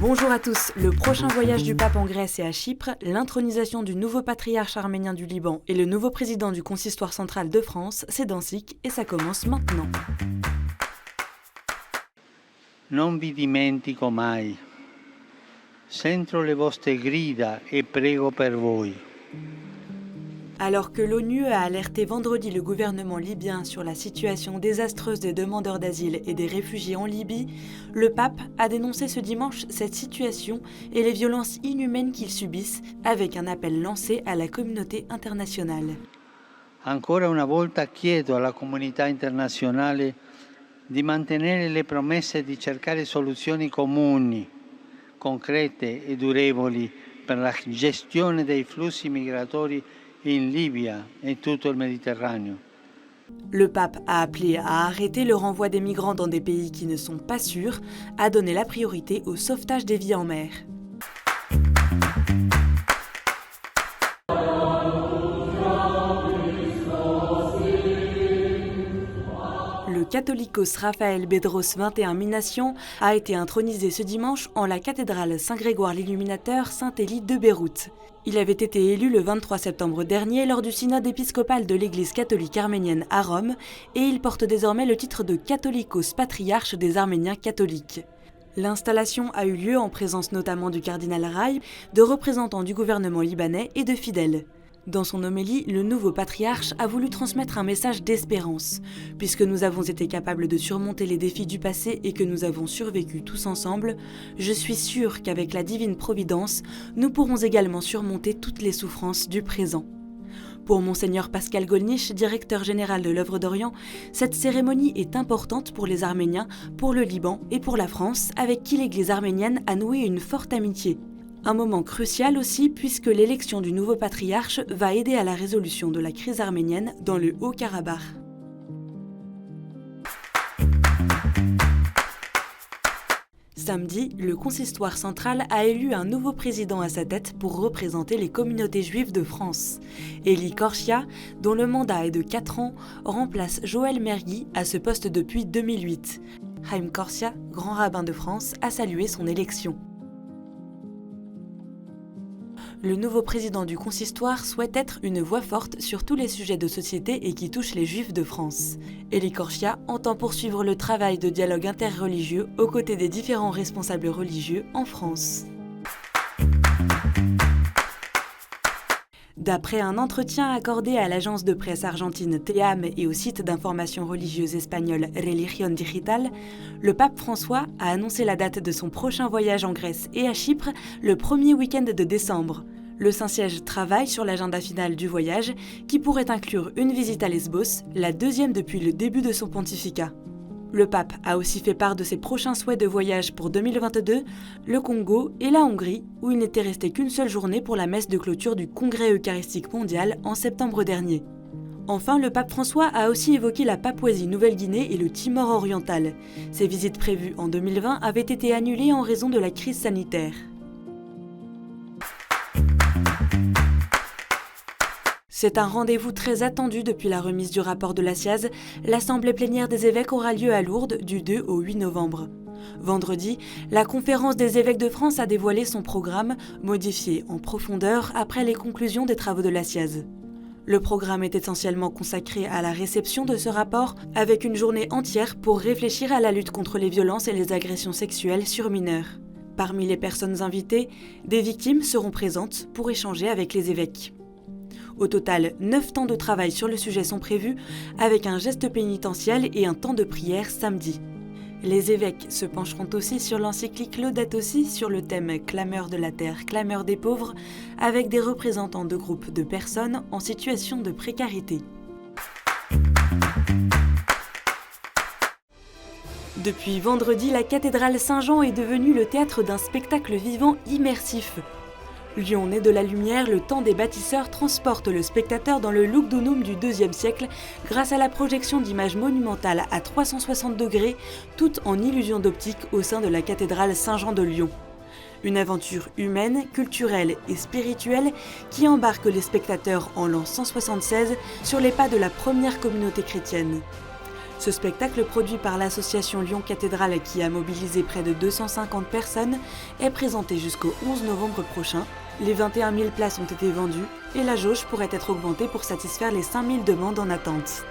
Bonjour à tous, le prochain voyage du pape en Grèce et à Chypre, l'intronisation du nouveau patriarche arménien du Liban et le nouveau président du consistoire central de France, c'est dans SIC et ça commence maintenant. Non vi dimentico mai. Sento le vostre grida e prego per voi. Alors que l'ONU a alerté vendredi le gouvernement libyen sur la situation désastreuse des demandeurs d'asile et des réfugiés en Libye, le pape a dénoncé ce dimanche cette situation et les violences inhumaines qu'ils subissent, avec un appel lancé à la communauté internationale. Ancora una volta chiedo alla comunità internazionale di mantenere le promesse di cercare soluzioni comuni, concrete e durevoli per la gestione dei flussi migratori in Libia et tutto il Méditerranée. Le pape a appelé à arrêter le renvoi des migrants dans des pays qui ne sont pas sûrs, à donner la priorité au sauvetage des vies en mer. Le catholicos Raphaël Bedros 21 Minassian a été intronisé ce dimanche en la cathédrale Saint-Grégoire l'Illuminateur Saint-Élie de Beyrouth. Il avait été élu le 23 septembre dernier lors du synode épiscopal de l'Église catholique arménienne à Rome et il porte désormais le titre de catholicos patriarche des Arméniens catholiques. L'installation a eu lieu en présence notamment du cardinal Raï, de représentants du gouvernement libanais et de fidèles. Dans son homélie, le nouveau patriarche a voulu transmettre un message d'espérance. Puisque nous avons été capables de surmonter les défis du passé et que nous avons survécu tous ensemble, je suis sûre qu'avec la divine providence, nous pourrons également surmonter toutes les souffrances du présent. Pour Monseigneur Pascal Golnisch, directeur général de l'Œuvre d'Orient, cette cérémonie est importante pour les Arméniens, pour le Liban et pour la France, avec qui l'Église arménienne a noué une forte amitié. Un moment crucial aussi puisque l'élection du nouveau patriarche va aider à la résolution de la crise arménienne dans le Haut-Karabakh. Samedi, le consistoire central a élu un nouveau président à sa tête pour représenter les communautés juives de France. Eli Korshia, dont le mandat est de 4 ans, remplace Joël Mergui à ce poste depuis 2008. Chaim Korshia, grand rabbin de France, a salué son élection. Le nouveau président du consistoire souhaite être une voix forte sur tous les sujets de société et qui touchent les Juifs de France. Eli Korshia entend poursuivre le travail de dialogue interreligieux aux côtés des différents responsables religieux en France. D'après un entretien accordé à l'agence de presse argentine TEAM et au site d'information religieuse espagnol Religión Digital, le pape François a annoncé la date de son prochain voyage en Grèce et à Chypre le premier week-end de décembre. Le Saint-Siège travaille sur l'agenda final du voyage qui pourrait inclure une visite à Lesbos, la deuxième depuis le début de son pontificat. Le pape a aussi fait part de ses prochains souhaits de voyage pour 2022, le Congo et la Hongrie, où il n'était resté qu'une seule journée pour la messe de clôture du Congrès eucharistique mondial en septembre dernier. Enfin, le pape François a aussi évoqué la Papouasie-Nouvelle-Guinée et le Timor oriental. Ces visites prévues en 2020 avaient été annulées en raison de la crise sanitaire. C'est un rendez-vous très attendu depuis la remise du rapport de la SIAZ. L'Assemblée plénière des évêques aura lieu à Lourdes du 2 au 8 novembre. Vendredi, la Conférence des évêques de France a dévoilé son programme, modifié en profondeur après les conclusions des travaux de la SIAZ. Le programme est essentiellement consacré à la réception de ce rapport, avec une journée entière pour réfléchir à la lutte contre les violences et les agressions sexuelles sur mineurs. Parmi les personnes invitées, des victimes seront présentes pour échanger avec les évêques. Au total, 9 temps de travail sur le sujet sont prévus, avec un geste pénitentiel et un temps de prière samedi. Les évêques se pencheront aussi sur l'encyclique Laudato Si sur le thème « Clameur de la terre, clameur des pauvres », avec des représentants de groupes de personnes en situation de précarité. Depuis vendredi, la cathédrale Saint-Jean est devenue le théâtre d'un spectacle vivant immersif. Lion né de la lumière, le temps des bâtisseurs transporte le spectateur dans le Lugdunum du IIe siècle grâce à la projection d'images monumentales à 360 degrés, toutes en illusion d'optique au sein de la cathédrale Saint-Jean de Lyon. Une aventure humaine, culturelle et spirituelle qui embarque les spectateurs en l'an 176 sur les pas de la première communauté chrétienne. Ce spectacle, produit par l'association Lyon Cathédrale qui a mobilisé près de 250 personnes, est présenté jusqu'au 11 novembre prochain. Les 21 000 places ont été vendues et la jauge pourrait être augmentée pour satisfaire les 5 000 demandes en attente.